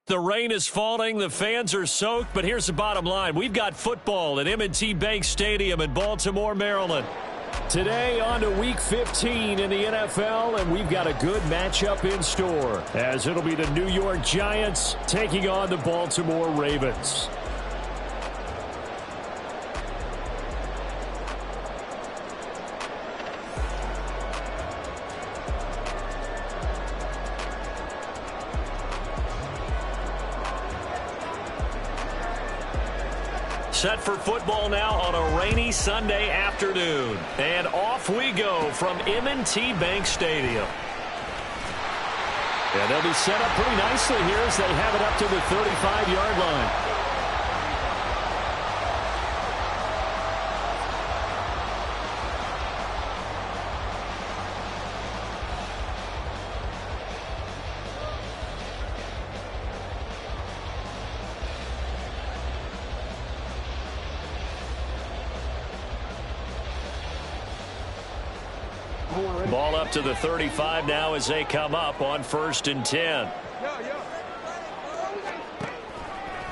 The rain is falling, the fans are soaked, but here's the bottom line. We've got football at M&T Bank Stadium in Baltimore, Maryland. Today on to Week 15 in the NFL, and we've got a good matchup in store, as it'll be the New York Giants taking on the Baltimore Ravens. Set for football now on a rainy Sunday afternoon. And off we go from M&T Bank Stadium. And they'll be set up pretty nicely here as they have it up to the 35-yard line. Ball up to the 35 now as they come up on 1st and 10.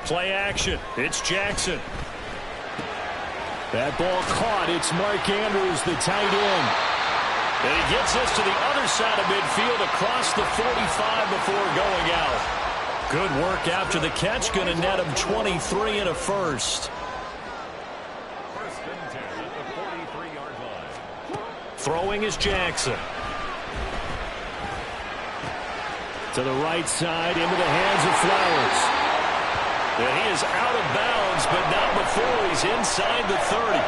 Play action. It's Jackson. That ball caught. It's Mark Andrews, the tight end. And he gets this to the other side of midfield across the 45 before going out. Good work after the catch. Going to net him 23 and a first. Throwing is Jackson. To the right side, into the hands of Flowers. And he is out of bounds, but not before he's inside the 30.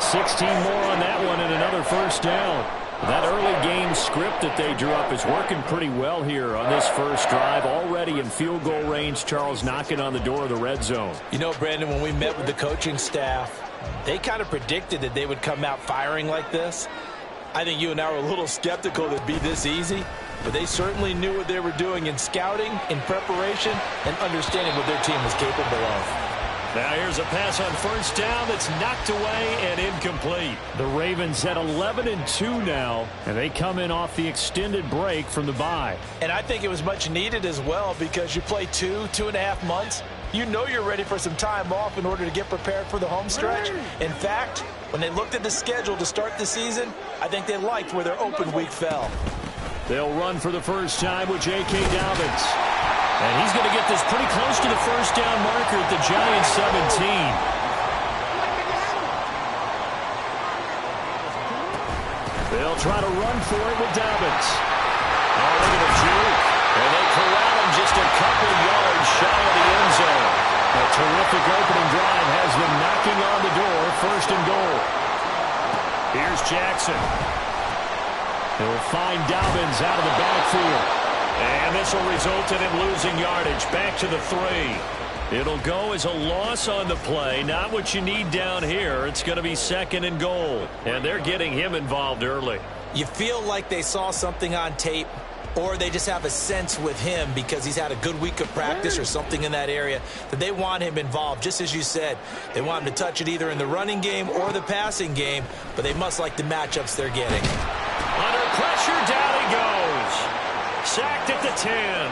16 more on that one and another first down. That early game script that they drew up is working pretty well here on this first drive. Already in field goal range, Charles knocking on the door of the red zone. You know, Brandon, when we met with the coaching staff, they kind of predicted that they would come out firing like this. I think you and I were a little skeptical that it'd be this easy, but they certainly knew what they were doing in scouting, in preparation, and understanding what their team was capable of. Now here's a pass on first down that's knocked away and incomplete. The Ravens at 11-2 now, and they come in off the extended break from the bye. And I think it was much needed as well because you play 2.5 months. You know you're ready for some time off in order to get prepared for the home stretch. In fact, when they looked at the schedule to start the season, I think they liked where their open week fell. They'll run for the first time with J.K. Dobbins. And he's going to get this pretty close to the first down marker at the Giants 17. They'll try to run for it with Dobbins. Oh, look at the juke. And they corral him just a couple yards shy of the end zone. A terrific opening drive has them knocking on the door, 1st and goal. Here's Jackson. He'll find Dobbins out of the backfield. And this will result in him losing yardage back to the 3. It'll go as a loss on the play. Not what you need down here. It's going to be 2nd and goal. And they're getting him involved early. You feel like they saw something on tape, or they just have a sense with him because he's had a good week of practice or something in that area that they want him involved. Just as you said, they want him to touch it either in the running game or the passing game, but they must like the matchups they're getting. Under pressure, down he goes. Sacked at the 10.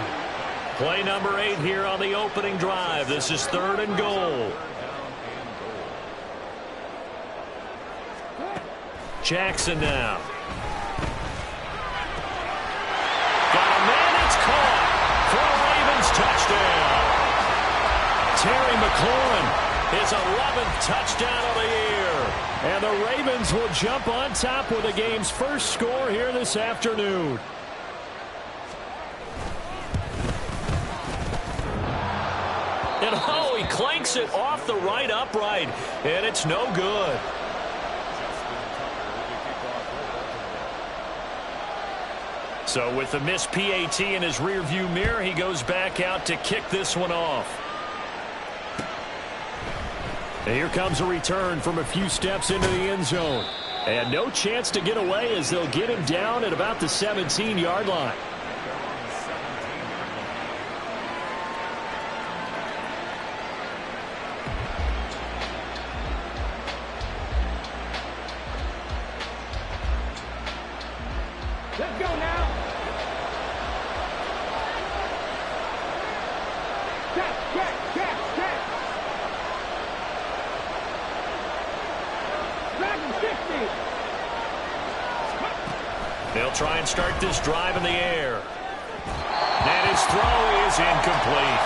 Play number 8 here on the opening drive. This is 3rd and goal. Jackson now. Got a man, it's caught for a Ravens touchdown. Terry McLaurin, his 11th touchdown of the year. And the Ravens will jump on top with the game's first score here this afternoon. And oh, he clanks it off the right upright, and it's no good. So with the missed PAT in his rearview mirror, he goes back out to kick this one off. And here comes a return from a few steps into the end zone. And no chance to get away as they'll get him down at about the 17-yard line. Let's go now. They'll try and start this drive in the air. And his throw is incomplete.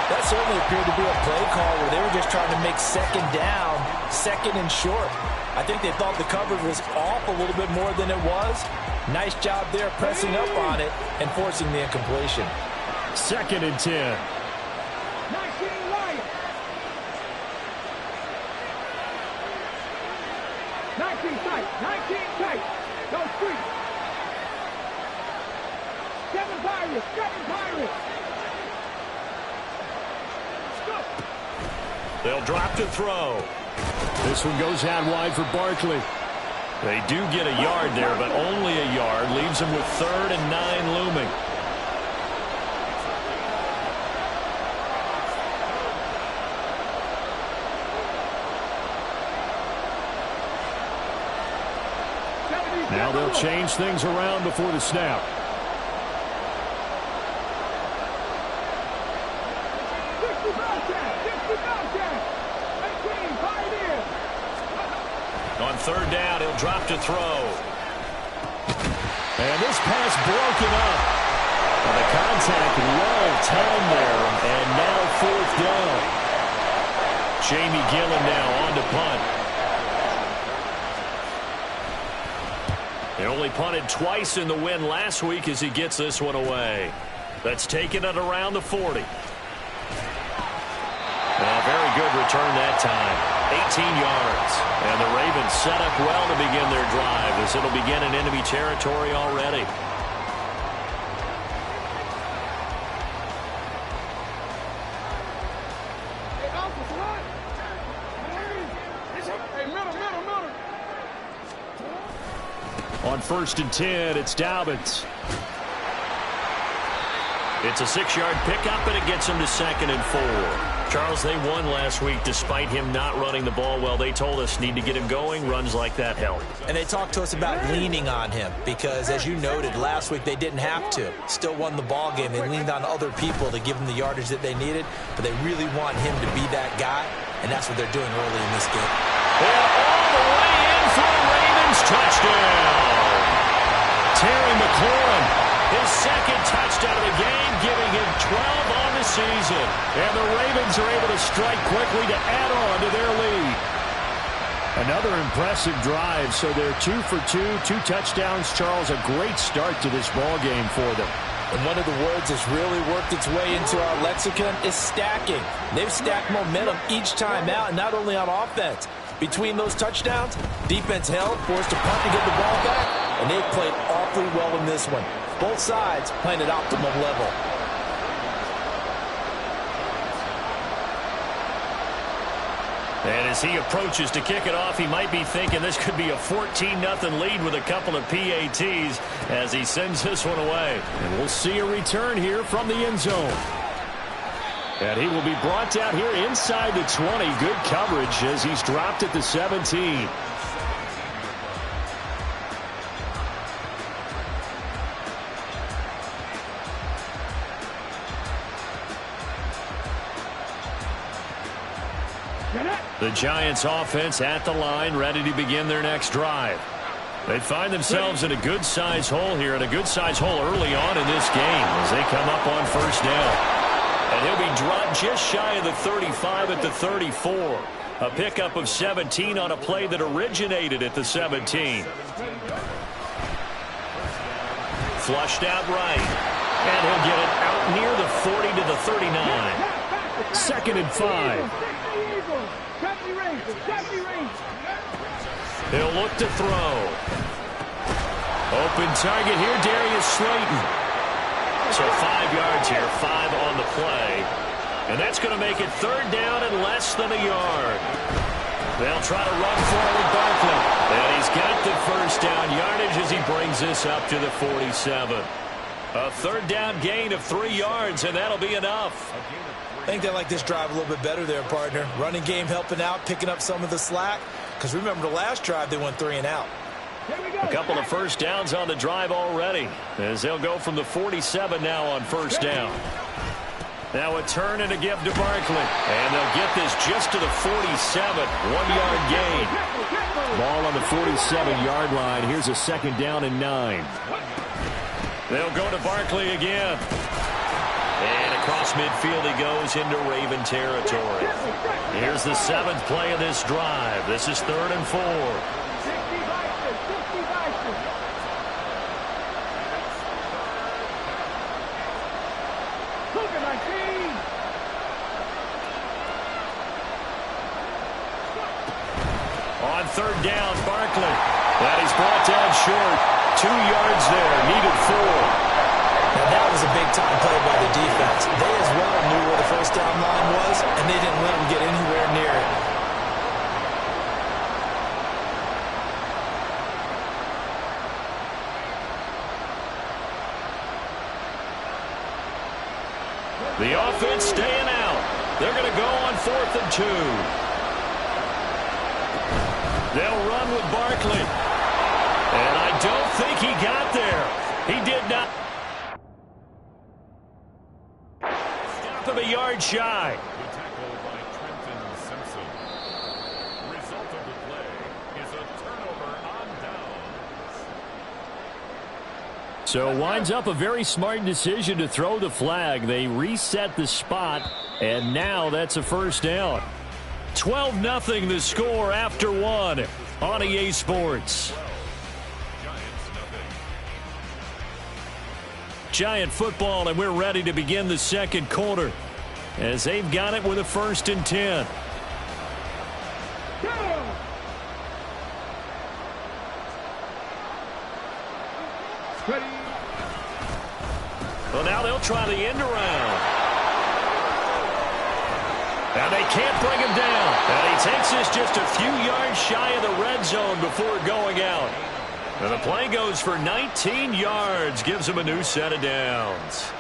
That certainly appeared to be a play call where they were just trying to make second down, second and short. I think they thought the coverage was off a little bit more than it was. Nice job there pressing up on it and forcing the incompletion. 2nd and 10. 19 right. 19 tight. 19 tight. Go street. 7 Pirates. 7 Pirates. Go. They'll drop to throw. This one goes out wide for Barkley. They do get a yard there, but only a yard. Leaves them with 3rd and 9 looming. Now they'll change things around before the snap. On 3rd down, he'll drop to throw. And this pass broken up. And the contact well timed there. And now 4th down. Jamie Gillen now on to punt. They only punted twice in the win last week as he gets this one away. That's taking it around the 40. Very good return that time. 18 yards. And the Ravens set up well to begin their drive as it'll begin in enemy territory already. On 1st and 10, it's Dobbins. It's a 6-yard pickup, and it gets him to 2nd and 4. Charles, they won last week despite him not running the ball well. They told us need to get him going. Runs like that help. And they talked to us about leaning on him because, as you noted, last week they didn't have to. Still won the ball game. They leaned on other people to give them the yardage that they needed, but they really want him to be that guy, and that's what they're doing early in this game. And all the way in for a Ravens touchdown. Terry McLaurin, his 2nd touchdown of the game, giving him 12 on the season. And the Ravens are able to strike quickly to add on to their lead. Another impressive drive, so they're 2 for 2, 2 touchdowns. Charles, a great start to this ball game for them. And one of the words that's really worked its way into our lexicon is stacking. They've stacked momentum each time out, and not only on offense. Between those touchdowns, defense held, forced a punt to get the ball back, and they've played awfully well in this one. Both sides playing at optimum level. And as he approaches to kick it off, he might be thinking this could be a 14-0 lead with a couple of PATs as he sends this one away. And we'll see a return here from the end zone. And he will be brought down here inside the 20. Good coverage as he's dropped at the 17. The Giants offense at the line, ready to begin their next drive. They find themselves in a good-sized hole here, and a good-sized hole early on in this game as they come up on 1st down. And he'll be dropped just shy of the 35 at the 34. A pickup of 17 on a play that originated at the 17. Flushed out right. And he'll get it out near the 40 to the 39. 2nd and 5. He'll look to throw. Open target here, Darius Slayton. So 5 yards here, 5 on the play. And that's going to make it 3rd down and less than a yard. They'll try to run for it with Barkley. And he's got the 1st down yardage as he brings this up to the 47. A 3rd down gain of 3 yards, and that'll be enough. I think they like this drive a little bit better there, partner. Running game helping out, picking up some of the slack. Because remember, the last drive, they went 3 and out. A couple of 1st downs on the drive already as they'll go from the 47 now on 1st down. Now a turn and a give to Barkley. And they'll get this just to the 47. 1-yard gain. Ball on the 47-yard line. Here's a 2nd down and 9. They'll go to Barkley again. And across midfield he goes into Raven territory. Here's the 7th play of this drive. This is 3rd and 4. On 3rd down, Barkley. That he's brought down short. 2 yards there, needed 4. Now that was a big-time play by the defense. They as well knew where the first down line was, and they didn't let them get anywhere near it. The offense staying out. They're going to go on 4th and 2. They'll run with Barkley. And I don't think he got there. He did not. Stop him a yard shy. The tackle by Trenton Simpson. Result of the play is a turnover on downs. So winds up a very smart decision to throw the flag. They reset the spot, and now that's a 1st down. 12-0 the score after 1 on EA Sports. Giant football, and we're ready to begin the 2nd quarter as they've got it with a 1st and 10. Well, now they'll try the end around. And they can't bring him down. And he takes this just a few yards shy of the red zone before going out. And the play goes for 19 yards, gives him a new set of downs.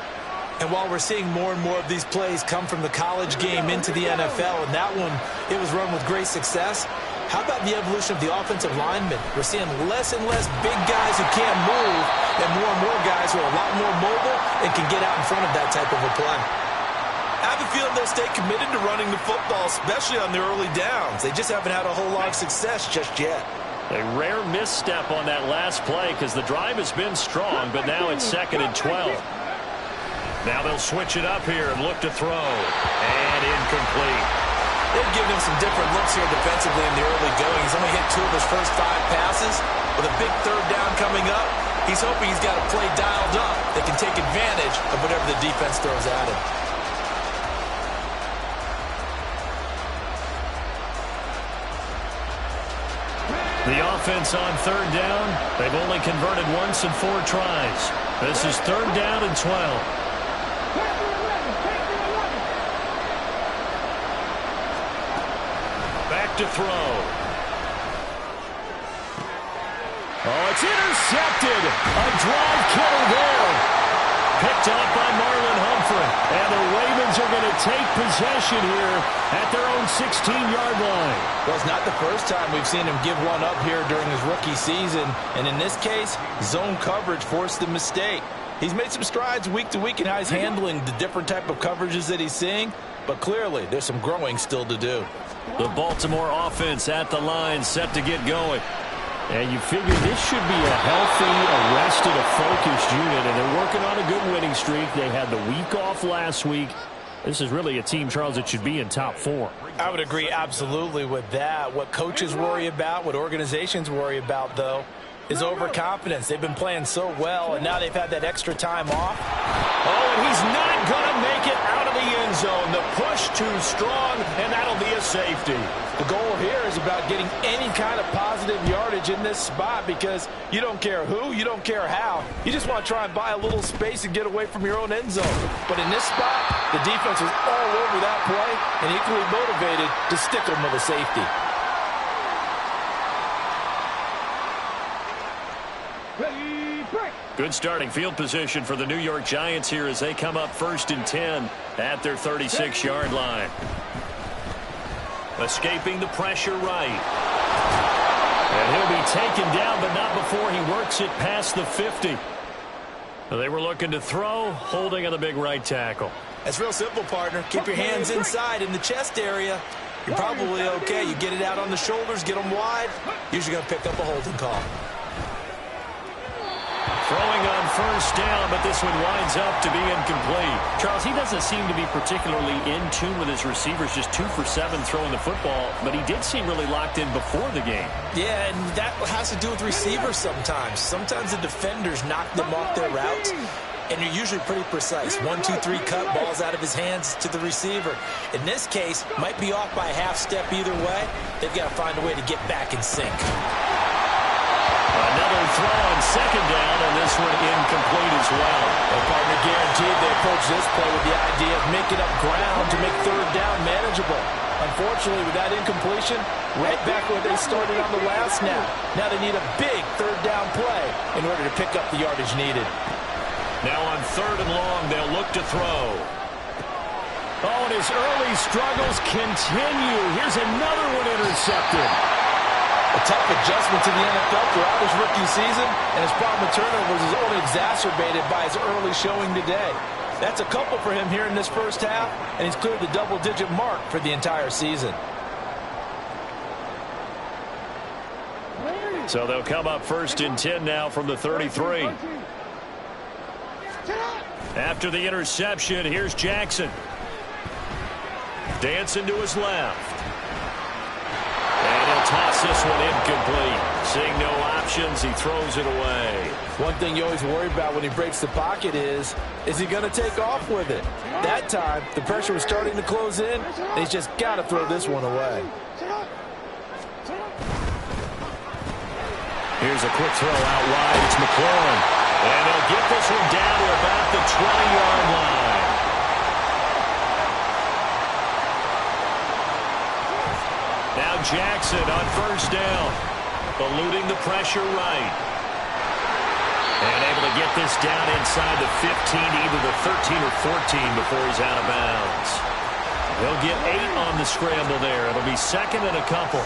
And while we're seeing more and more of these plays come from the college game into the NFL, and that one, it was run with great success, how about the evolution of the offensive linemen? We're seeing less and less big guys who can't move, and more guys who are a lot more mobile and can get out in front of that type of a play. I have a feeling they'll stay committed to running the football, especially on the early downs. They just haven't had a whole lot of success just yet. A rare misstep on that last play because the drive has been strong, but now it's 2nd and 12. Now they'll switch it up here and look to throw. And incomplete. They've given him some different looks here defensively in the early going. He's only hit 2 of his first 5 passes. With a big 3rd down coming up, he's hoping he's got a play dialed up that can take advantage of whatever the defense throws at him. The offense on 3rd down, they've only converted once in 4 tries. This is 3rd down and 12. Back to throw. Oh, it's intercepted. A drive killer there. Picked off by Marlon Humphrey. And the Ravens are going to take possession here at their own 16-yard line. Well, it's not the first time we've seen him give one up here during his rookie season. And in this case, zone coverage forced the mistake. He's made some strides week to week in how he's handling the different type of coverages that he's seeing. But clearly, there's some growing still to do. The Baltimore offense at the line set to get going. And you figure this should be a healthy, arrested, a focused unit. And they're working on a good winning streak. They had the week off last week. This is really a team, Charles, that should be in top 4. I would agree absolutely with that. What coaches worry about, what organizations worry about, though, is overconfidence. They've been playing so well, and now they've had that extra time off. Oh, and he's not going to make it out of the end zone. The push too strong, and that'll be a safety. The goal here is about getting any kind of positive yardage in this spot because you don't care who, you don't care how. You just want to try and buy a little space and get away from your own end zone. But in this spot, the defense was all over that play and equally motivated to stick them with a safety. Good starting field position for the New York Giants here as they come up 1st and 10 at their 36-yard line. Escaping the pressure right. And he'll be taken down, but not before he works it past the 50. They were looking to throw, holding on the big right tackle. That's real simple, partner. Keep your hands inside in the chest area. you're probably okay. You get it out on the shoulders, get them wide, usually going to pick up a holding call. Throwing on first down, but this one winds up to be incomplete. Charles, he doesn't seem to be particularly in tune with his receivers, just 2 for 7 throwing the football, but he did seem really locked in before the game. Yeah, and that has to do with receivers sometimes. Sometimes the defenders knock them off their routes, and you're usually pretty precise. 1, 2, 3 cut, balls out of his hands to the receiver. In this case, might be off by a half step either way. They've got to find a way to get back in sync. Another throw on second down, and this one incomplete as well. Well, partner, guaranteed they approach this play with the idea of making up ground to make third down manageable. Unfortunately, with that incompletion, right back where they started on the last snap. Now they need a big third down play in order to pick up the yardage needed. Now on third and long, they'll look to throw. Oh, and his early struggles continue. Here's another one intercepted. A tough adjustment to the NFL throughout his rookie season, and his problem with turnovers is only exacerbated by his early showing today. That's a couple for him here in this first half, and he's cleared the double-digit mark for the entire season. So they'll come up first and 10 now from the 33. After the interception, here's Jackson. Dancing to his left. And he'll toss this one incomplete. Seeing no options, he throws it away. One thing you always worry about when he breaks the pocket is he going to take off with it? That time, the pressure was starting to close in, and he's just got to throw this one away. Here's a quick throw out wide. It's McLaurin. And they'll get this one down to about the 20-yard line. Now Jackson on first down. Eluding the pressure right. And able to get this down inside the 15, either the 13 or 14 before he's out of bounds. He'll get 8 on the scramble there. It'll be second and a couple.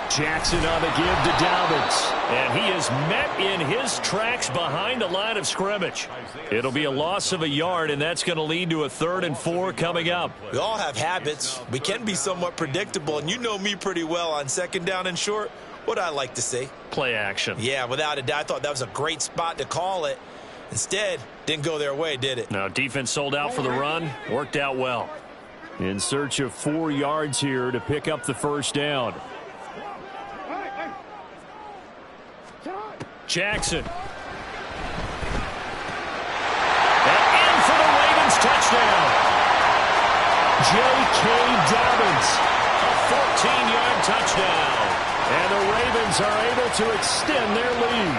Jackson on the give to Dobbins. And he is met in his tracks behind the line of scrimmage. It'll be a loss of a yard, and that's going to lead to a 3rd and 4 coming up. We all have habits. We can be somewhat predictable, and you know me pretty well on second down and short. What I like to see? Play action. Yeah, without a doubt. I thought that was a great spot to call it. Instead, didn't go their way, did it? Now, defense sold out for the run. Worked out well. In search of 4 yards here to pick up the first down. Jackson. And in for the Ravens touchdown. J.K. Dobbins. A 14-yard touchdown. And the Ravens are able to extend their lead.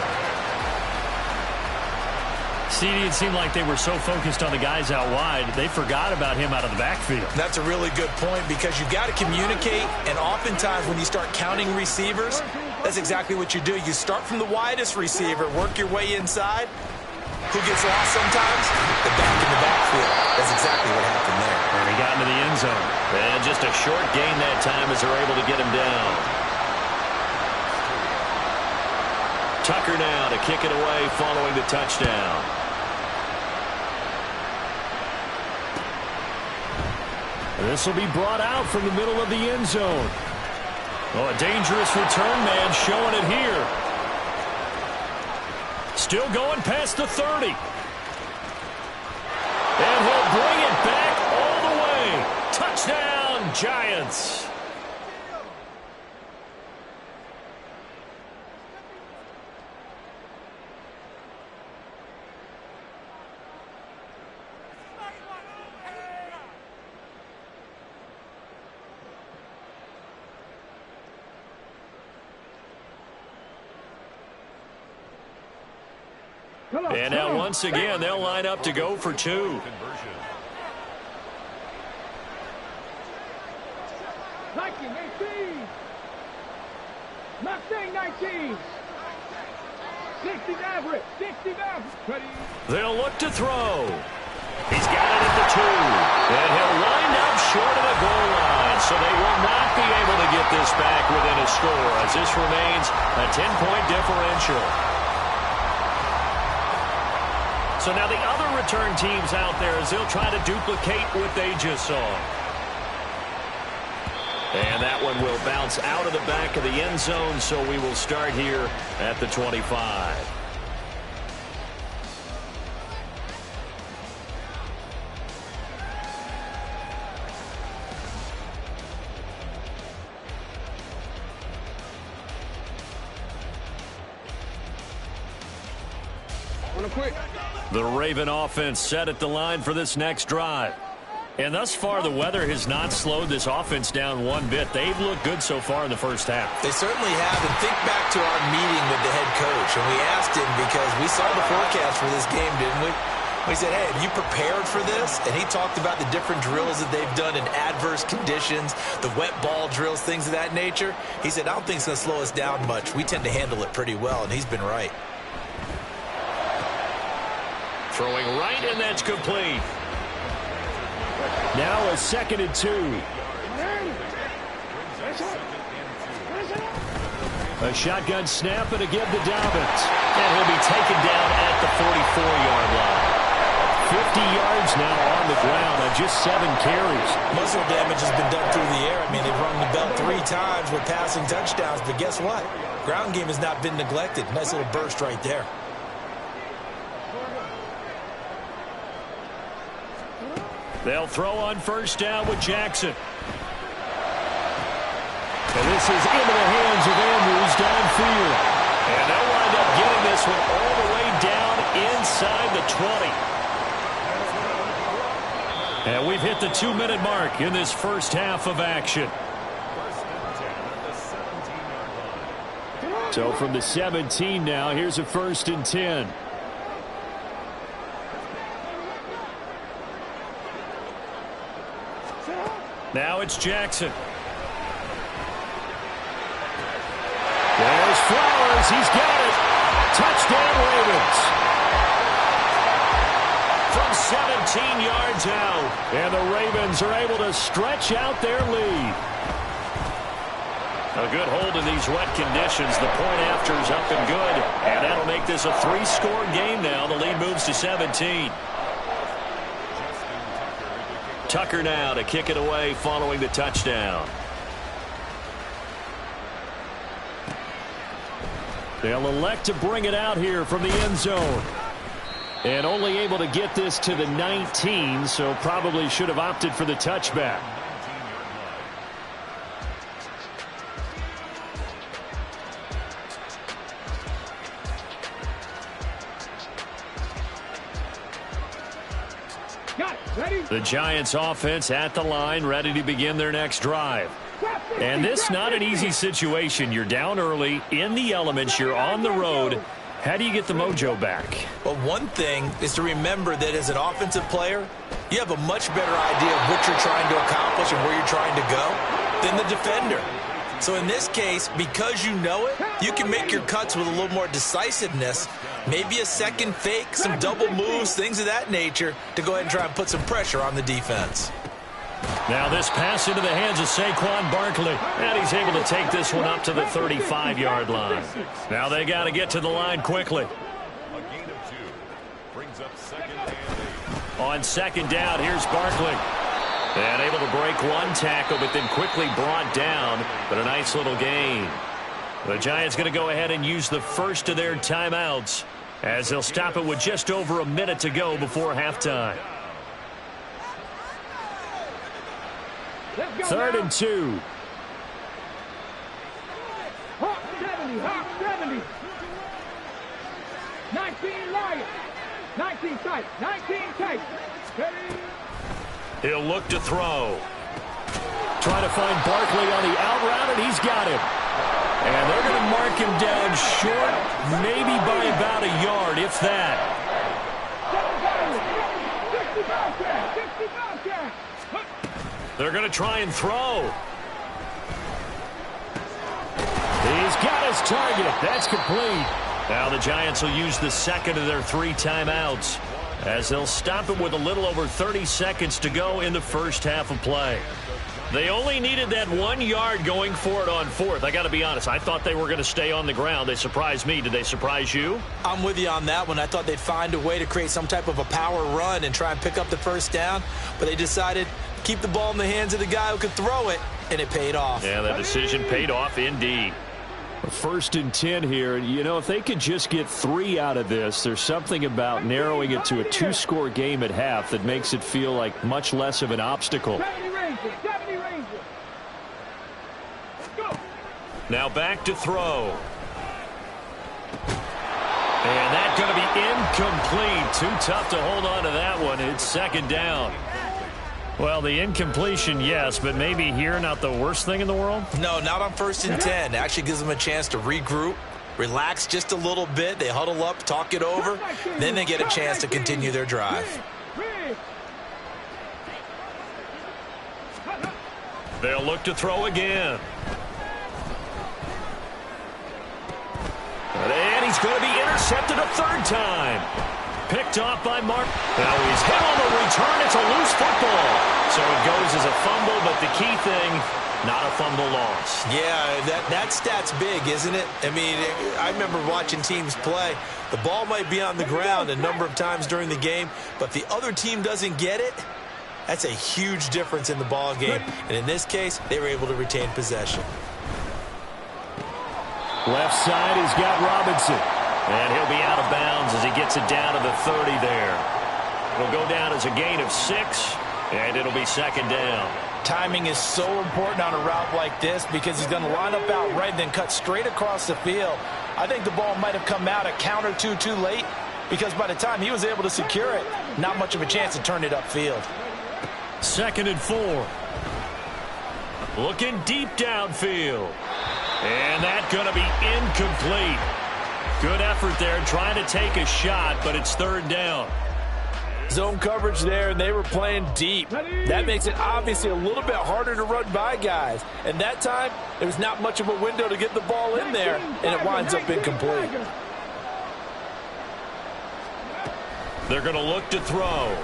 CD, it seemed like they were so focused on the guys out wide, they forgot about him out of the backfield. That's a really good point because you've got to communicate, and oftentimes when you start counting receivers, that's exactly what you do. You start from the widest receiver, work your way inside. Who gets lost sometimes? The back in the backfield. That's exactly what happened there. And he got into the end zone. And just a short gain that time as they're able to get him down. Tucker now to kick it away following the touchdown. This will be brought out from the middle of the end zone. Oh, a dangerous return man showing it here. Still going past the 30. And he'll bring it back all the way. Touchdown, Giants. And now once again, they'll line up to go for 2. 19. 60 average. 60 average. They'll look to throw. He's got it at the 2. And he'll wind up short of the goal line. So they will not be able to get this back within a score as this remains a 10-point differential. So So now the other return teams out there as they'll try to duplicate what they just saw. And that one will bounce out of the back of the end zone, so we will start here at the 25. The Raven offense set at the line for this next drive. And thus far, the weather has not slowed this offense down one bit. They've looked good so far in the first half. They certainly have. And think back to our meeting with the head coach. And we asked him because we saw the forecast for this game, didn't we? We said, hey, have you prepared for this? And he talked about the different drills that they've done in adverse conditions, the wet ball drills, things of that nature. He said, I don't think it's going to slow us down much. We tend to handle it pretty well, and he's been right. Throwing right, and that's complete. Now a 2nd and 2. A shotgun snap and a give to Dobbins. And he'll be taken down at the 44-yard line. 50 yards now on the ground on just 7 carries. Muscle damage has been done through the air. I mean, they've rung the bell 3 times with passing touchdowns. But guess what? Ground game has not been neglected. Nice little burst right there. They'll throw on 1st down with Jackson. And this is into the hands of Andrews downfield. And they'll wind up getting this one all the way down inside the 20. And we've hit the 2-minute mark in this first half of action. So from the 17 now, here's a 1st and 10. Now it's Jackson. There's Flowers. He's got it. Touchdown, Ravens. From 17 yards out. And the Ravens are able to stretch out their lead. A good hold in these wet conditions. The point after is up and good. And that'll make this a 3-score game now. The lead moves to 17. Tucker now to kick it away following the touchdown. They'll elect to bring it out here from the end zone. And only able to get this to the 19, so probably should have opted for the touchback. The Giants offense at the line, ready to begin their next drive. And this not an easy situation. You're down early, in the elements, you're on the road. How do you get the mojo back? Well, one thing is to remember that as an offensive player, you have a much better idea of what you're trying to accomplish and where you're trying to go than the defender. So in this case, because you know it, you can make your cuts with a little more decisiveness. Maybe a second fake, some double moves, things of that nature to go ahead and try and put some pressure on the defense. Now this pass into the hands of Saquon Barkley. And he's able to take this one up to the 35-yard line. Now they got to get to the line quickly. A gain of 2 brings up 2nd and 8. On 2nd down, here's Barkley. And able to break one tackle, but then quickly brought down. But a nice little gain. The Giants going to go ahead and use the first of their timeouts as they'll stop it with just over a minute to go before halftime. 3rd and 2. Hawk 70, Hawk 70. 19 Lions. 19 tight, 19 tight. Ready? He'll look to throw. Trying to find Barkley on the out route, and he's got him. And they're going to mark him down short, maybe by about a yard, if that. 65 yards. They're going to try and throw. He's got his target. That's complete. Now the Giants will use the 2nd of their 3 timeouts as they'll stop it with a little over 30 seconds to go in the first half of play. They only needed that 1 yard going for it on fourth. I got to be honest. I thought they were going to stay on the ground. They surprised me. Did they surprise you? I'm with you on that one. I thought they'd find a way to create some type of a power run and try and pick up the first down, but they decided to keep the ball in the hands of the guy who could throw it, and it paid off. Yeah, that decision paid off indeed. 1st and 10 here. You know, if they could just get 3 out of this, there's something about narrowing it to a 2-score game at half that makes it feel like much less of an obstacle. Now back to throw. And that's going to be incomplete. Too tough to hold on to that one. It's 2nd down. Well, the incompletion, yes, but maybe here not the worst thing in the world? No, not on 1st and 10. It actually gives them a chance to regroup, relax just a little bit. They huddle up, talk it over. Then they get a chance to continue their drive. They'll look to throw again. And he's going to be intercepted a 3rd time. Picked off by Mark. Now he's hit on the return. It's a loose football. So it goes as a fumble, but the key thing, not a fumble loss. Yeah, that stat's big, isn't it? I mean, I remember watching teams play. The ball might be on the ground a number of times during the game, but if the other team doesn't get it, that's a huge difference in the ball game. And in this case, they were able to retain possession. Left side, he's got Robinson. And he'll be out of bounds as he gets it down to the 30 there. It'll go down as a gain of 6, and it'll be 2nd down. Timing is so important on a route like this because he's going to line up out right and then cut straight across the field. I think the ball might have come out a count or two too late because by the time he was able to secure it, not much of a chance to turn it upfield. 2nd and 4. Looking deep downfield. And that's going to be incomplete. Good effort there trying to take a shot, but it's 3rd down. Zone coverage there, and they were playing deep. That makes it obviously a little bit harder to run by guys. And that time, there was not much of a window to get the ball in there, and it winds up incomplete. They're going to look to throw.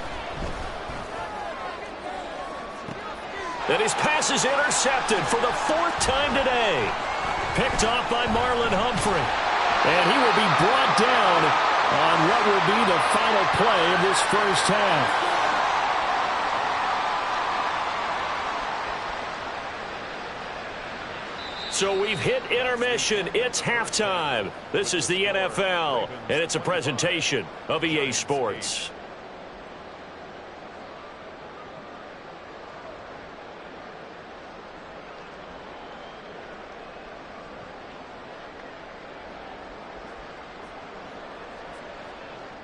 And his pass is intercepted for the 4th time today. Picked off by Marlon Humphrey. And he will be brought down on what will be the final play of this first half. So we've hit intermission. It's halftime. This is the NFL, and it's a presentation of EA Sports.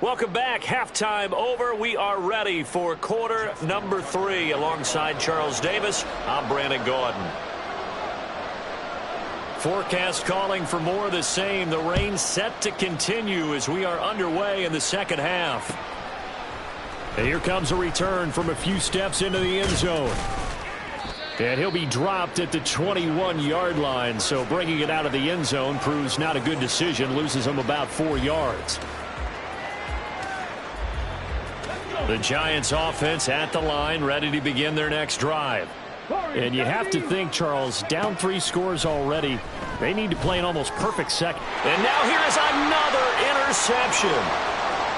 Welcome back. Halftime over. We are ready for quarter number 3. Alongside Charles Davis, I'm Brandon Gaudin. Forecast calling for more of the same. The rain set to continue as we are underway in the second half. And here comes a return from a few steps into the end zone. And he'll be dropped at the 21-yard line. So bringing it out of the end zone proves not a good decision. Loses him about 4 yards. The Giants offense at the line, ready to begin their next drive. And you have to think, Charles, down 3 scores already. They need to play an almost perfect second. And now here is another interception.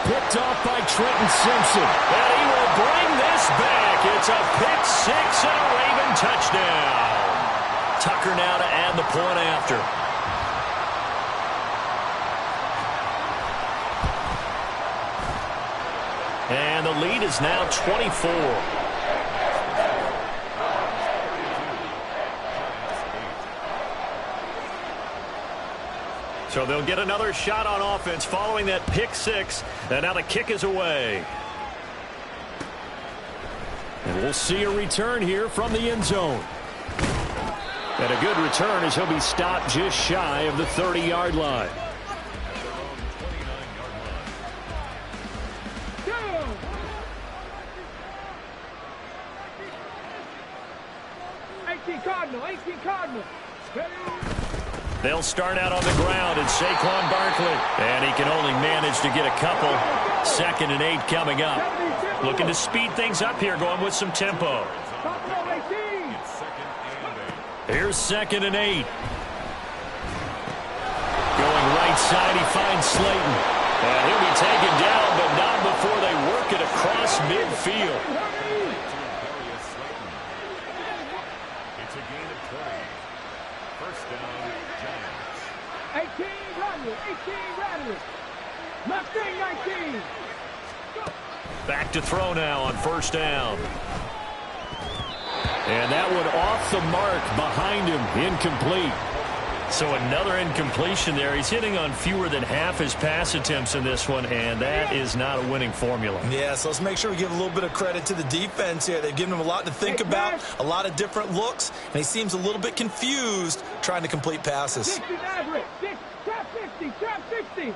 Picked off by Trenton Simpson. And he will bring this back. It's a pick 6 and a Raven touchdown. Tucker now to add the point after. And the lead is now 24. So they'll get another shot on offense following that pick 6. And now the kick is away. And we'll see a return here from the end zone. And a good return as he'll be stopped just shy of the 30-yard line. They'll start out on the ground, and Saquon Barkley. And he can only manage to get a couple. 2nd and 8 coming up. Looking to speed things up here, going with some tempo. Here's 2nd and 8. Going right side, he finds Slayton. And he'll be taken down, but not before they work it across midfield. It's a gain of 20. First down, Giants. 18 Radley, 18 Radley. Left wing 19. Back to throw now on 1st down. And that one off the mark behind him, incomplete. So another incompletion there. He's hitting on fewer than half his pass attempts in this one, and that is not a winning formula. Yeah, so let's make sure we give a little bit of credit to the defense here. They've given him a lot to think about, a lot of different looks, and he seems a little bit confused trying to complete passes. 60 average. Trap 60, trap 60.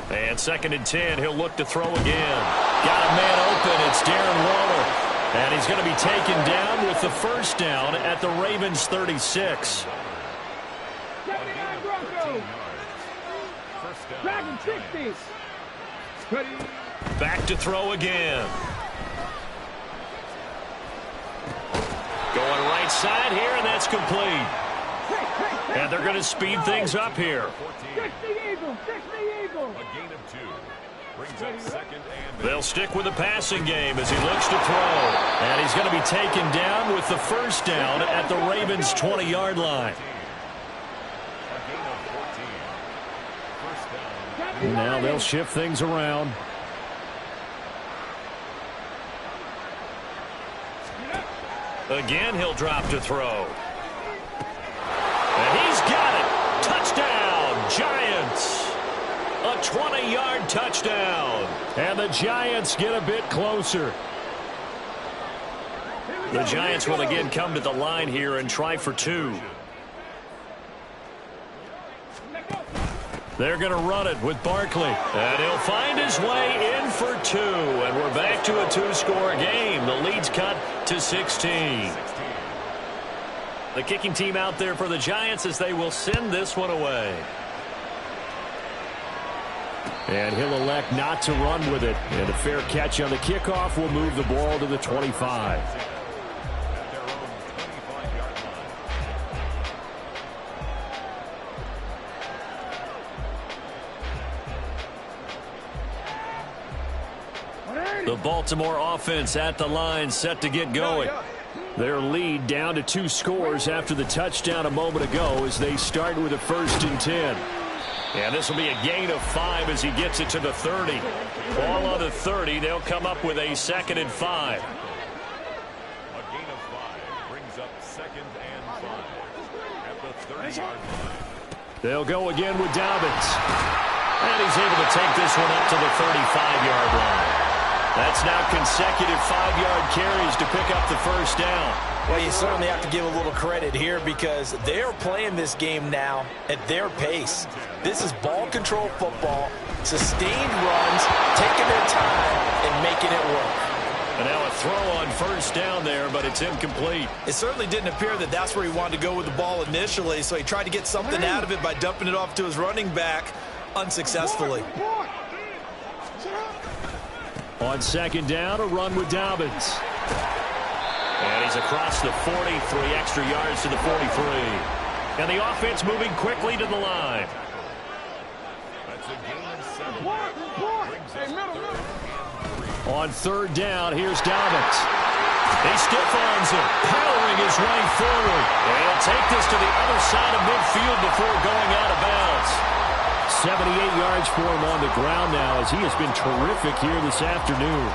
And 2nd and 10, he'll look to throw again. Got a man open, it's Darren Waller. And he's going to be taken down with the 1st down at the Ravens 36. 79 Broncos. Dragon 60. Back to throw again. Going right side here, and that's complete. And they're going to speed things up here. 60 Eagles, 60 Eagles. A gain of 2. Brings up 2nd and 8. They'll stick with the passing game as he looks to throw. And he's going to be taken down with the 1st down at the Ravens' 20-yard line. A gain of 14. First down. Now they'll shift things around. Again, he'll drop to throw. And he's got it. Touchdown, Giants. A 20-yard touchdown. And the Giants get a bit closer. The Giants will again come to the line here and try for 2. They're going to run it with Barkley. And he'll find his way in for 2. And we're back to a 2-score game. The lead's cut to 16. The kicking team out there for the Giants as they will send this one away. And he'll elect not to run with it. And a fair catch on the kickoff will move the ball to the 25. The Baltimore offense at the line, set to get going. Their lead down to 2 scores after the touchdown a moment ago as they start with a 1st and 10. And this will be a gain of 5 as he gets it to the 30. Ball on the 30. They'll come up with a 2nd and 5. A gain of 5 brings up 2nd and 5 at the 30-yard line. They'll go again with Dobbins. And he's able to take this one up to the 35-yard line. That's now consecutive 5-yard carries to pick up the 1st down. Well, you certainly have to give a little credit here because they're playing this game now at their pace. This is ball control football, sustained runs, taking their time, and making it work. And now a throw on 1st down there, but it's incomplete. It certainly didn't appear that that's where he wanted to go with the ball initially, so he tried to get something out of it by dumping it off to his running back unsuccessfully. On 2nd down, a run with Dobbins. And he's across the 40, 3 extra yards to the 43. And the offense moving quickly to the line. That's a gain of 7. On 3rd down, here's Dobbins. He stiff-arms him, powering his way forward. And he'll take this to the other side of midfield before going out of bounds. 78 yards for him on the ground now as he has been terrific here this afternoon.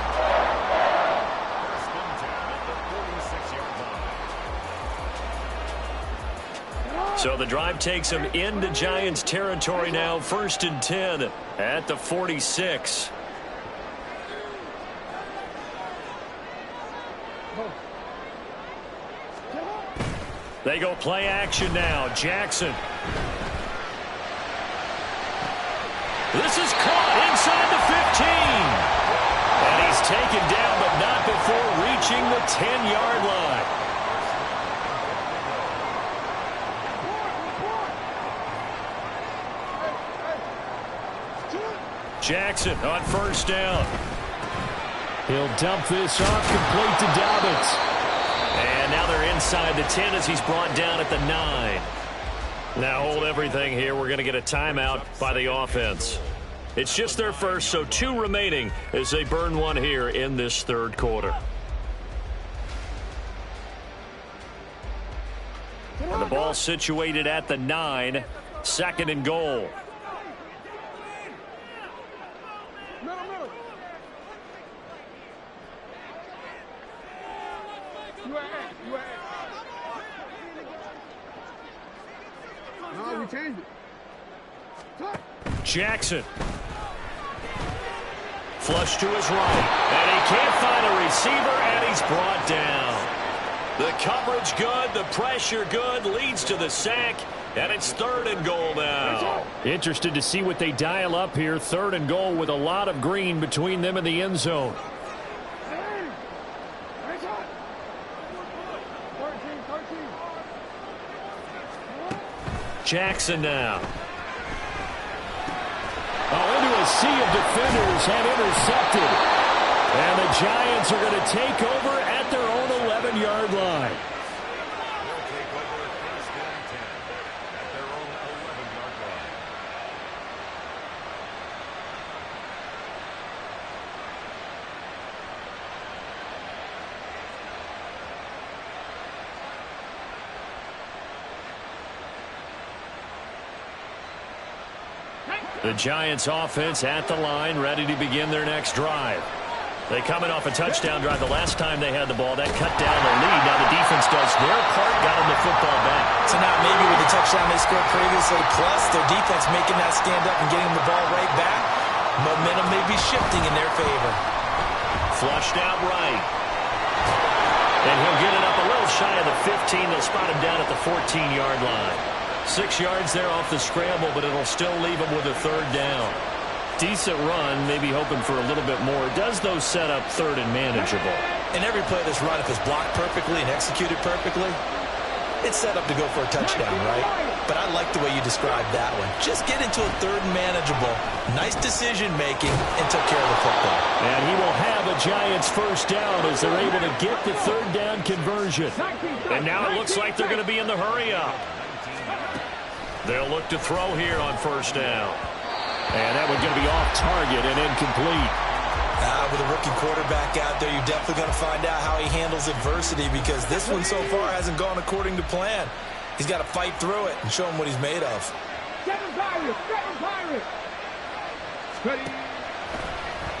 So the drive takes him into Giants territory now. 1st and 10 at the 46. They go play action now. Jackson. This is caught inside the 15. And he's taken down, but not before reaching the 10-yard line. Jackson on 1st down. He'll dump this off complete to Dobbins. And now they're inside the 10 as he's brought down at the 9. Now hold everything here. We're going to get a timeout by the offense. It's just their first, so 2 remaining as they burn one here in this third quarter. And the ball situated at the 9, 2nd and goal. No, we changed it. Jackson. Flush to his right. And he can't find a receiver, and he's brought down. The coverage good, the pressure good, leads to the sack, and it's 3rd and goal now. Interested to see what they dial up here. 3rd and goal with a lot of green between them and the end zone. Jackson now. Into a sea of defenders and intercepted. And the Giants are going to take over at their own 11-yard line. They'll take over 1st and 10 at their own 11-yard line. The Giants offense at the line, ready to begin their next drive. They coming off a touchdown drive the last time they had the ball. That cut down the lead. Now the defense does their part, got them the football back. So now maybe with the touchdown they scored previously, plus their defense making that stand up and getting the ball right back, momentum may be shifting in their favor. Flushed out right. And he'll get it up a little shy of the 15. They'll spot him down at the 14-yard line. 6 yards there off the scramble, but it'll still leave him with a 3rd down. Decent run, maybe hoping for a little bit more. Does those set up 3rd and manageable? And every play that's run, if it's blocked perfectly and executed perfectly, it's set up to go for a touchdown, right? But I like the way you described that one. Just get into a 3rd and manageable, nice decision-making, and took care of the football. And he will have a Giants 1st down as they're able to get the 3rd down conversion. And now it looks like they're going to be in the hurry-up. They'll look to throw here on 1st down. And that one's going to be off target and incomplete. With a rookie quarterback out there, you're definitely going to find out how he handles adversity, because this one so far hasn't gone according to plan. He's got to fight through it and show him what he's made of.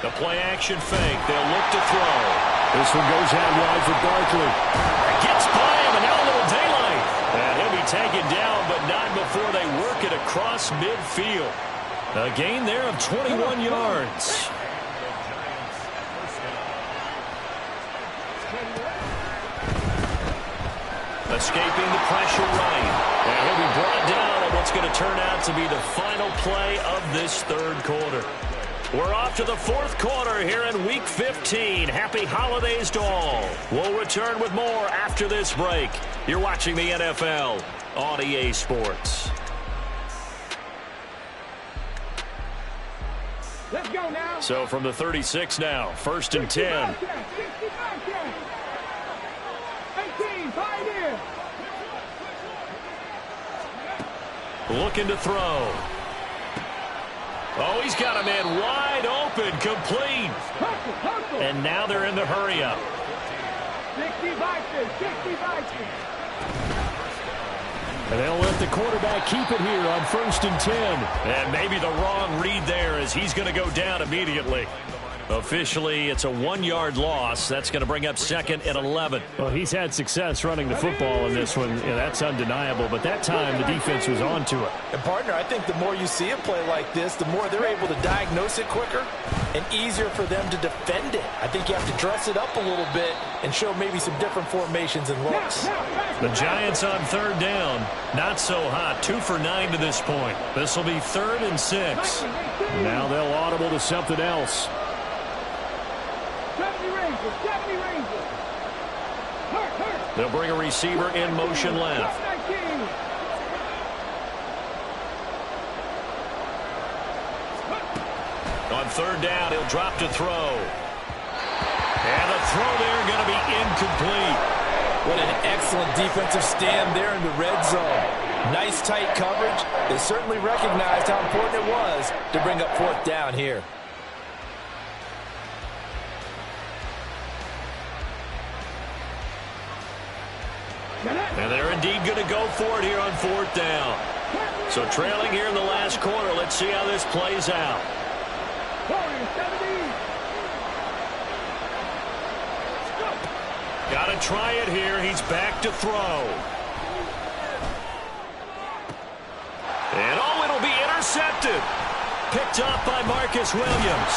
The play-action fake. They'll look to throw. This one goes out wide for Barkley. Gets by him, and now a little daylight. And he'll be taken down, but not before they work it across midfield. A gain there of 21 yards. Escaping the pressure right. And he'll be brought down on what's going to turn out to be the final play of this 3rd quarter. We're off to the 4th quarter here in Week 15. Happy holidays to all. We'll return with more after this break. You're watching the NFL on EA Sports. Let's go now. So from the 36 now, 1st and 10. 18, pioneer. Looking to throw. Oh, he's got a man wide open, complete. And now they're in the hurry-up. 60 Vikings, 60 Vikings. And they'll let the quarterback keep it here on 1st and 10. And maybe the wrong read there, as he's going to go down immediately. Officially, it's a 1-yard loss. That's going to bring up 2nd and 11. Well, he's had success running the football in this one. Yeah, that's undeniable. But that time, the defense was onto it. And, partner, I think the more you see a play like this, the more they're able to diagnose it quicker and easier for them to defend it. I think you have to dress it up a little bit and show maybe some different formations and looks. The Giants on 3rd down. Not so hot. 2 for 9 to this point. This will be 3rd and 6. Now they'll audible to something else. 70 Rangers, 70 Rangers. Hurt. They'll bring a receiver in motion left. On 3rd down, he'll drop to throw. And the throw there going to be incomplete. What an excellent defensive stand there in the red zone. Nice tight coverage. They certainly recognized how important it was to bring up fourth down here. And they're indeed going to go for it here on fourth down. So trailing here in the last quarter. Let's see how this plays out. Got to try it here. He's back to throw. And it'll be intercepted. Picked up by Marcus Williams.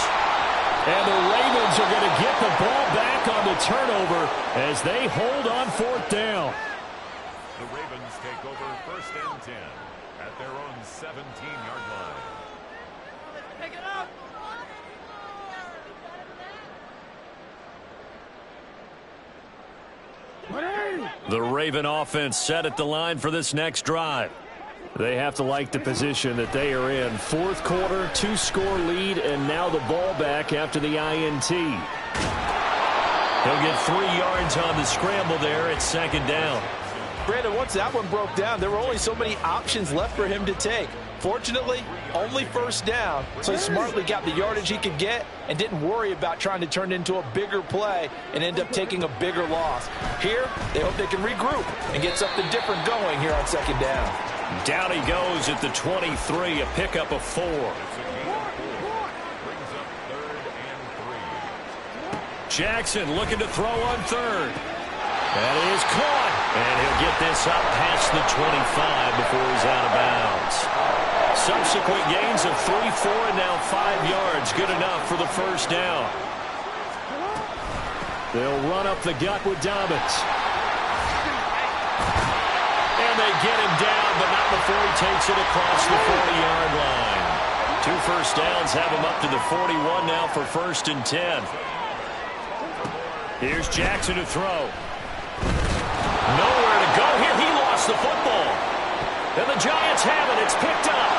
And the Ravens are going to get the ball back on the turnover as they hold on fourth down. The Ravens take over first and 10 at their own 17-yard line. Take it up. The Raven offense set at the line for this next drive. They have to like the position that they are in. Fourth quarter, 2-score lead, and now the ball back after the INT. He'll get 3 yards on the scramble there at second down. Brandon, once that one broke down, there were only so many options left for him to take. Fortunately, only first down, so he smartly got the yardage he could get and didn't worry about trying to turn it into a bigger play and end up taking a bigger loss. Here, they hope they can regroup and get something different going here on second down. Down he goes at the 23, a pickup of 4. Brings up third and 3. Jackson looking to throw on third. That is caught. And he'll get this up past the 25 before he's out of bounds. Subsequent gains of 3, 4, and now 5 yards. Good enough for the first down. They'll run up the gut with Dobbins. And they get him down, but not before he takes it across the 40-yard line. 2 first downs have him up to the 41 now for first and 10. Here's Jackson to throw. Nowhere to go here. He lost the football. And the Giants have it. It's picked up.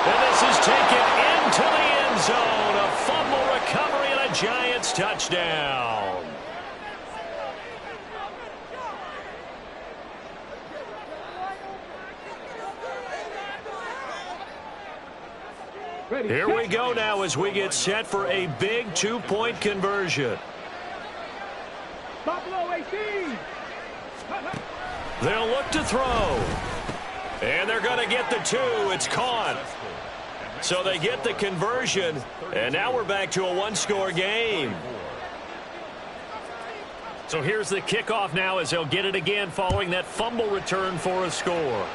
And this is taken into the end zone. A fumble recovery and a Giants touchdown. Here we go now as we get set for a big 2-point conversion. Buffalo 18. They'll look to throw. And they're going to get the 2. It's caught. So they get the conversion. And now we're back to a 1-score game. So here's the kickoff now as they'll get it again following that fumble return for a score.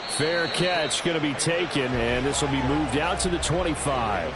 Fair catch going to be taken, and this will be moved out to the 25.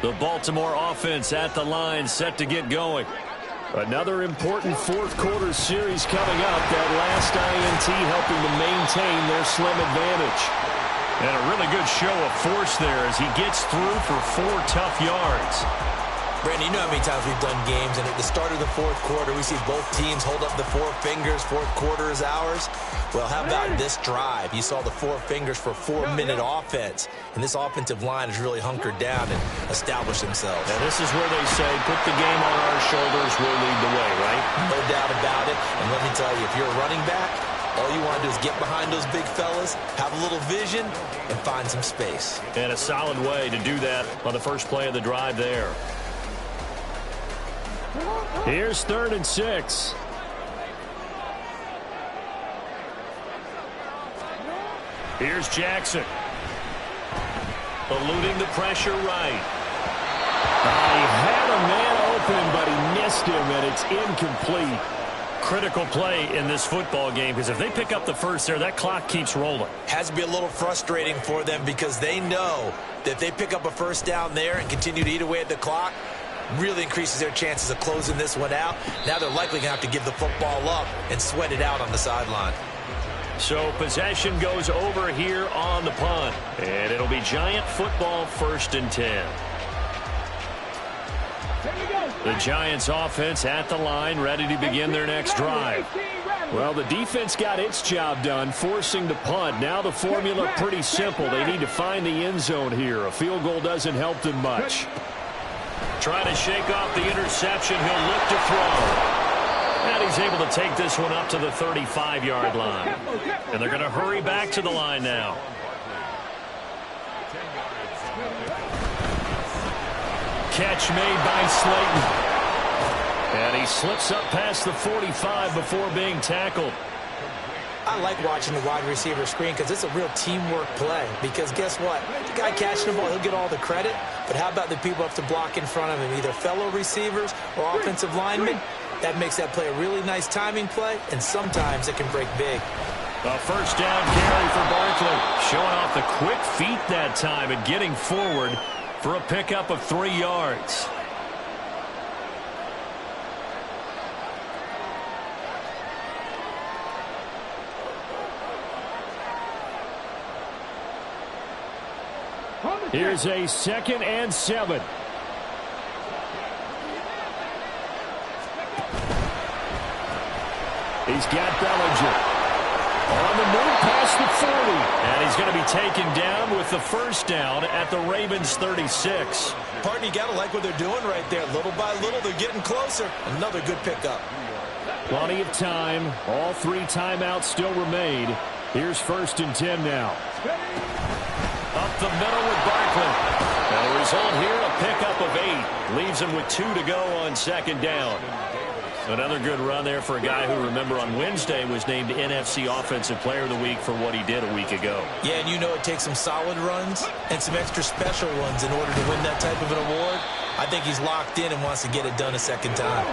The Baltimore offense at the line, set to get going. Another important fourth quarter series coming up. That last INT helping to maintain their slim advantage. And a really good show of force there as he gets through for 4 tough yards. Brandon, you know how many times we've done games, and at the start of the fourth quarter, we see both teams hold up the 4 fingers. Fourth quarter is ours. Well, how about this drive? You saw the 4 fingers for 4-minute offense, and this offensive line has really hunkered down and established themselves. And this is where they say, put the game on our shoulders, we'll lead the way, right? No doubt about it. And let me tell you, if you're a running back, all you want to do is get behind those big fellas, have a little vision, and find some space. And a solid way to do that on the first play of the drive there. Here's 3rd and 6. Here's Jackson. Eluding the pressure right. He had a man open, but he missed him, and it's incomplete. Critical play in this football game, because if they pick up the first there, that clock keeps rolling. Has to be a little frustrating for them because they know that if they pick up a first down there and continue to eat away at the clock, really increases their chances of closing this one out. Now they're likely going to have to give the football up and sweat it out on the sideline. So possession goes over here on the punt. And it'll be Giant football, 1st and 10. The Giants offense at the line, ready to begin their next drive. Well, the defense got its job done, forcing the punt. Now the formula pretty simple. They need to find the end zone here. A field goal doesn't help them much. Trying to shake off the interception. He'll look to throw. And he's able to take this one up to the 35-yard line. And they're going to hurry back to the line now. Catch made by Slayton. And he slips up past the 45 before being tackled. I like watching the wide receiver screen because it's a real teamwork play. Because guess what? The guy catching the ball, he'll get all the credit. But how about the people up to block in front of him, either fellow receivers or offensive linemen? That makes that play a really nice timing play, and sometimes it can break big. A 1st down carry for Barkley. Showing off the quick feet that time and getting forward for a pickup of 3 yards. Here's a 2nd and 7. He's got Bellinger. On the move past the 40. And he's going to be taken down with the 1st down at the Ravens 36. Partner, you got to like what they're doing right there. Little by little, they're getting closer. Another good pickup. Plenty of time. All 3 timeouts still remain. Here's 1st and 10 now. Up the middle with Barkley. And the result here, a pickup of 8. Leaves him with 2 to go on 2nd down. Another good run there for a guy who, remember, on Wednesday was named NFC Offensive Player of the Week for what he did a week ago. Yeah, and you know it takes some solid runs and some extra special ones in order to win that type of an award. I think he's locked in and wants to get it done a 2nd time.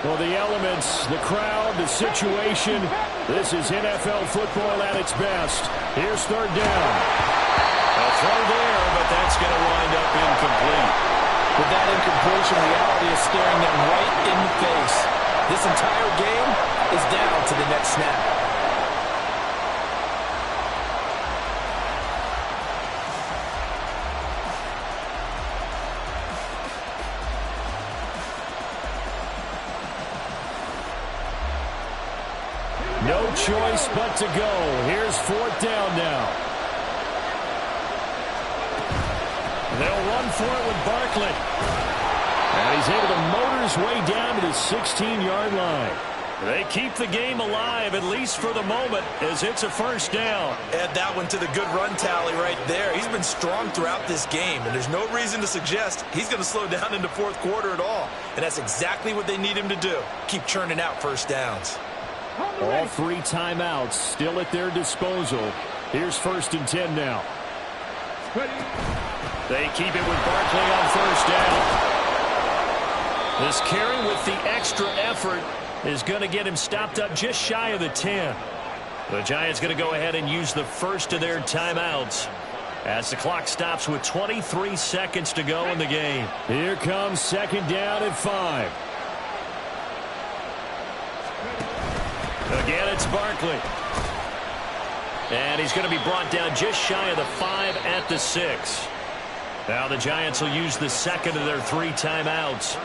Well, the elements, the crowd, the situation, this is NFL football at its best. Here's 3rd down. A throw there, but that's going to wind up incomplete. With that incompletion, reality is staring them right in the face. This entire game is down to the next snap. No choice but to go. Here's 4th down now. They'll run for it with Barkley. And he's able to motor his way down to the 16-yard line. They keep the game alive, at least for the moment, as it's a 1st down. Add that one to the good run tally right there. He's been strong throughout this game, and there's no reason to suggest he's going to slow down in the 4th quarter at all. And that's exactly what they need him to do. Keep churning out 1st downs. All 3 timeouts still at their disposal. Here's 1st and 10 now. They keep it with Barkley on 1st down. This carry with the extra effort is going to get him stopped up just shy of the 10. The Giants going to go ahead and use the 1st of their timeouts as the clock stops with 23 seconds to go in the game. Here comes 2nd down and 5. Again, it's Barkley. And he's going to be brought down just shy of the 5 at the 6. Now the Giants will use the 2nd of their 3 timeouts.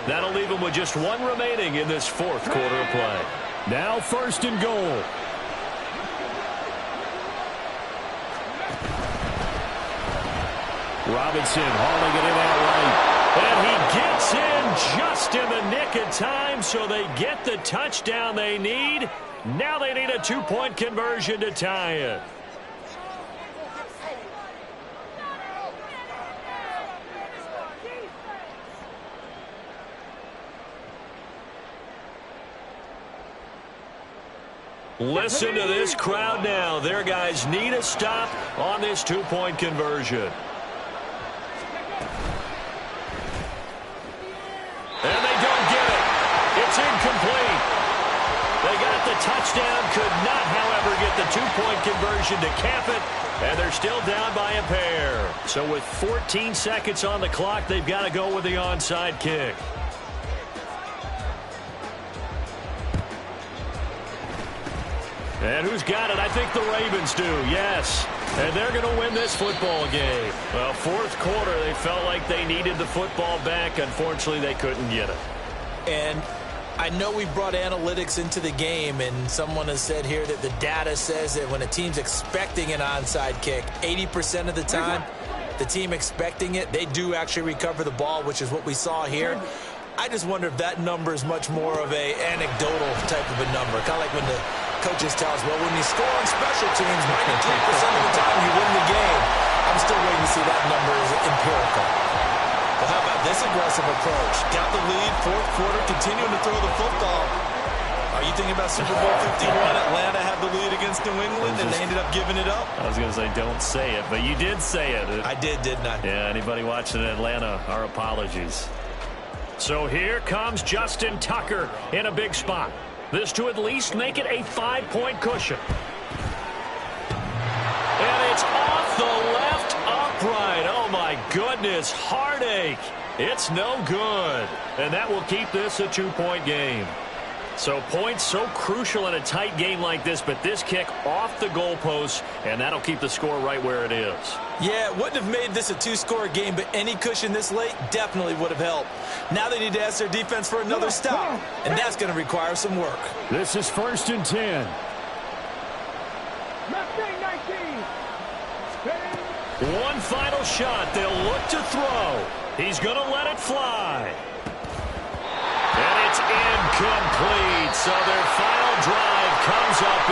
That'll leave them with just 1 remaining in this 4th quarter of play. Now 1st and goal. Robinson hauling it in outright. And he gets in just in the nick of time, so they get the touchdown they need. Now they need a 2-point conversion to tie it. Listen to this crowd now. Their guys need a stop on this 2-point conversion. And they don't get it. It's incomplete. They got the touchdown, could not, however, get the 2-point conversion to cap it, and they're still down by a pair. So with 14 seconds on the clock, they've got to go with the onside kick. And who's got it? I think the Ravens do, yes. And they're going to win this football game. Well, fourth quarter, they felt like they needed the football back. Unfortunately, they couldn't get it. And I know we brought analytics into the game, and someone has said here that the data says that when a team's expecting an onside kick, 80% of the time, the team expecting it, they do actually recover the ball, which is what we saw here. I just wonder if that number is much more of a anecdotal type of a number. Kind of like when the coaches tell us, well, when you score on special teams, 93% of the time you win the game. I'm still waiting to see that number is empirical. Well, how about this aggressive approach? Got the lead, fourth quarter, continuing to throw the football. Are you thinking about Super Bowl 51? Atlanta had the lead against New England, and they ended up giving it up? I was going to say, don't say it, but you did say it. I did, didn't I? Yeah, anybody watching Atlanta, our apologies. So here comes Justin Tucker in a big spot. This to at least make it a 5-point cushion. And it's off the left upright. Oh, my goodness. Heartache. It's no good. And that will keep this a 2-point game. So points so crucial in a tight game like this, but this kick off the goalpost, and that'll keep the score right where it is. Yeah, it wouldn't have made this a 2-score game, but any cushion this late definitely would have helped. Now they need to ask their defense for another stop, and that's going to require some work. This is 1st and 10. One final shot. They'll look to throw. He's going to let it fly. And it's incomplete. So their final drive comes up